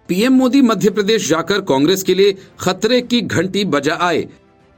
PM Modi Madhya Pradesh जाकर कांग्रेस के लिए खतरे की घंटी बजा आए।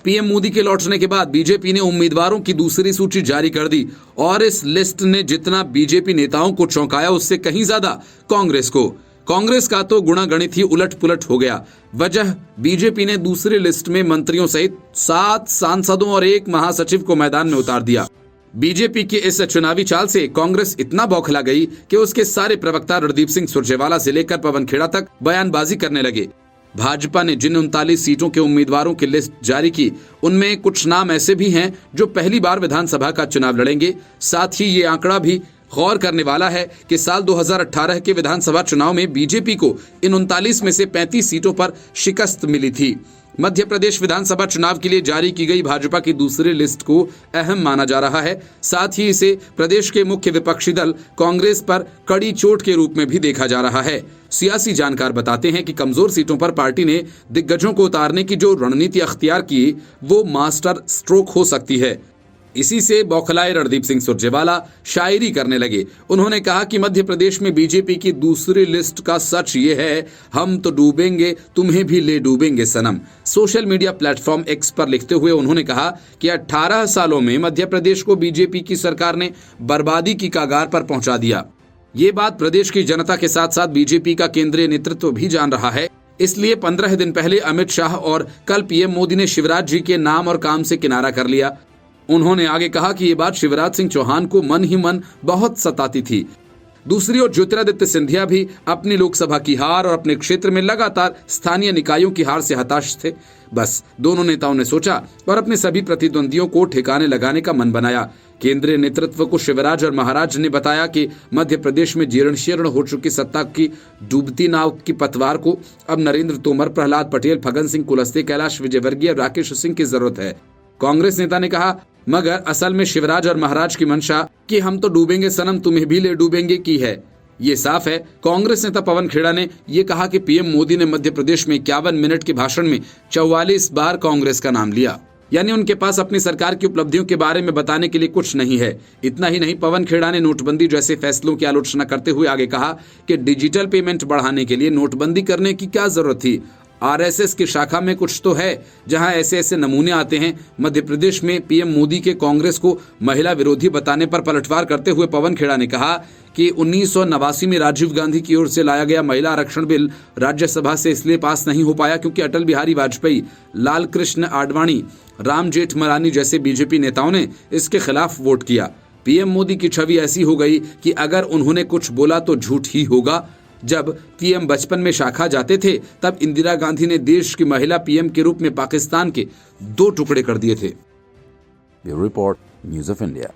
पीएम मोदी के लौटने के बाद बीजेपी ने उम्मीदवारों की दूसरी सूची जारी कर दी और इस लिस्ट ने जितना बीजेपी नेताओं को चौंकाया उससे कहीं ज्यादा कांग्रेस को। कांग्रेस का तो गुणागणित ही उलट पुलट हो गया। वजह, बीजेपी ने दूसरी लिस्ट में मंत्रियों सहित 7 सांसदों और 1 महासचिव को मैदान में उतार दिया। बीजेपी की इस चुनावी चाल से कांग्रेस इतना बौखला गई कि उसके सारे प्रवक्ता रणदीप सिंह सुरजेवाला से लेकर पवन खेड़ा तक बयानबाजी करने लगे। भाजपा ने जिन 39 सीटों के उम्मीदवारों की लिस्ट जारी की, उनमें कुछ नाम ऐसे भी हैं जो पहली बार विधानसभा का चुनाव लड़ेंगे। साथ ही ये आंकड़ा भी गौर करने वाला है कि साल 2018 के विधानसभा चुनाव में बीजेपी को इन 39 में से 35 सीटों पर शिकस्त मिली थी। मध्य प्रदेश विधानसभा चुनाव के लिए जारी की गई भाजपा की दूसरी लिस्ट को अहम माना जा रहा है। साथ ही इसे प्रदेश के मुख्य विपक्षी दल कांग्रेस पर कड़ी चोट के रूप में भी देखा जा रहा है। सियासी जानकार बताते हैं कि कमजोर सीटों पर पार्टी ने दिग्गजों को उतारने की जो रणनीति अख्तियार की, वो मास्टर स्ट्रोक हो सकती है। इसी से बौखलाए रणदीप सिंह सुरजेवाला शायरी करने लगे। उन्होंने कहा कि मध्य प्रदेश में बीजेपी की दूसरी लिस्ट का सच ये है, हम तो डूबेंगे, तुम्हें भी ले डूबेंगे सनम। सोशल मीडिया प्लेटफॉर्म एक्स पर लिखते हुए उन्होंने कहा कि 18 सालों में मध्य प्रदेश को बीजेपी की सरकार ने बर्बादी की कगार पर पहुंचा दिया। ये बात प्रदेश की जनता के साथ साथ बीजेपी का केंद्रीय नेतृत्व भी जान रहा है। इसलिए 15 दिन पहले अमित शाह और कल पीएम मोदी ने शिवराज जी के नाम और काम से किनारा कर लिया। उन्होंने आगे कहा कि ये बात शिवराज सिंह चौहान को मन ही मन बहुत सताती थी। दूसरी ओर ज्योतिरादित्य सिंधिया भी अपनी लोकसभा की हार और अपने क्षेत्र में लगातार स्थानीय निकायों की हार से हताश थे। बस दोनों नेताओं ने सोचा और अपने सभी प्रतिद्वंदियों को ठिकाने लगाने का मन बनाया। केंद्रीय नेतृत्व को शिवराज और महाराज ने बताया कि मध्य प्रदेश में जीर्ण शीर्ण हो चुकी सत्ता की डूबती नाव की पतवार को अब नरेंद्र तोमर, प्रहलाद पटेल, फग्गन सिंह कुलस्ते, कैलाश विजयवर्गीय, राकेश सिंह की जरूरत है। कांग्रेस नेता ने कहा, मगर असल में शिवराज और महाराज की मंशा कि हम तो डूबेंगे सनम, तुम्हें भी ले डूबेंगे की है। ये साफ है। कांग्रेस नेता पवन खेड़ा ने यह कहा कि पीएम मोदी ने मध्य प्रदेश में 51 मिनट के भाषण में 44 बार कांग्रेस का नाम लिया, यानी उनके पास अपनी सरकार की उपलब्धियों के बारे में बताने के लिए कुछ नहीं है। इतना ही नहीं, पवन खेड़ा ने नोटबंदी जैसे फैसलों की आलोचना करते हुए आगे कहा कि डिजिटल पेमेंट बढ़ाने के लिए नोटबंदी करने की क्या जरूरत थी। आरएसएस की शाखा में कुछ तो है जहां ऐसे ऐसे नमूने आते हैं। मध्य प्रदेश में पीएम मोदी के कांग्रेस को महिला विरोधी बताने पर पलटवार करते हुए पवन खेड़ा ने कहा कि 1989 में राजीव गांधी की ओर से लाया गया महिला आरक्षण बिल राज्यसभा से इसलिए पास नहीं हो पाया क्योंकि अटल बिहारी वाजपेयी, लाल कृष्ण आडवाणी, राम जेठमलानी जैसे बीजेपी नेताओं ने इसके खिलाफ वोट किया। पीएम मोदी की छवि ऐसी हो गई कि अगर उन्होंने कुछ बोला तो झूठ ही होगा। जब पीएम बचपन में शाखा जाते थे तब इंदिरा गांधी ने देश की महिला पीएम के रूप में पाकिस्तान के 2 टुकड़े कर दिए थे। Bureau report, news of India.